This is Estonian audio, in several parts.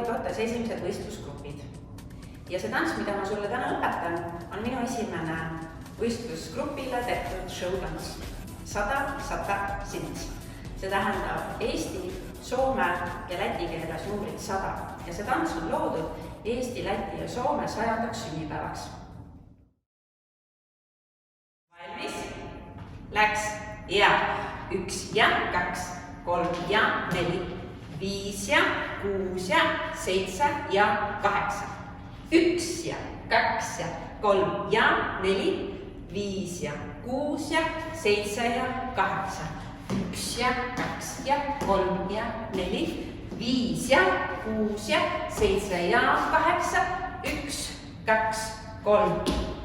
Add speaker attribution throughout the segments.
Speaker 1: Totes esimesed võistlusgrupid. Ja see tants, mida ma sulle täna õpetan, on minu esimene võistlusgrupile tehtud showtants. 100, 100, sints. See tähendab Eesti, Soome ja Läti keeles numbrit 100. Ja see tants on loodud Eesti, Läti ja Soome 100. sünnipäevaks. Valmis? Läks ja 1 ja 2, 3 ja 4, 5 ja 6 ja 7 ja 8. 1 ja 2 ja 3 ja 4, 5 ja 6 ja 7 ja 8. 1 ja 2 ja 3 ja 4, 5 ja 6 ja 7 ja 8. 1, 2, 3,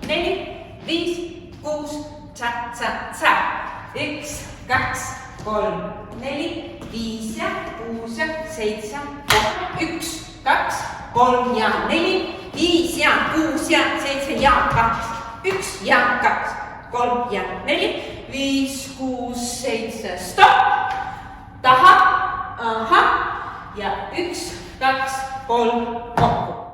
Speaker 1: 4, 5, 6, tsa, tsa, tsa. 1, 2, 3, 4, 5 ja 6 ja 7, 1, 2, 3 ja 4, 5 ja 6 ja 7 ja 8. 1 ja 2, 3 ja 4, 5, 6, 7, stopp! Taha, aha, ja 1, 2, 3, kokku.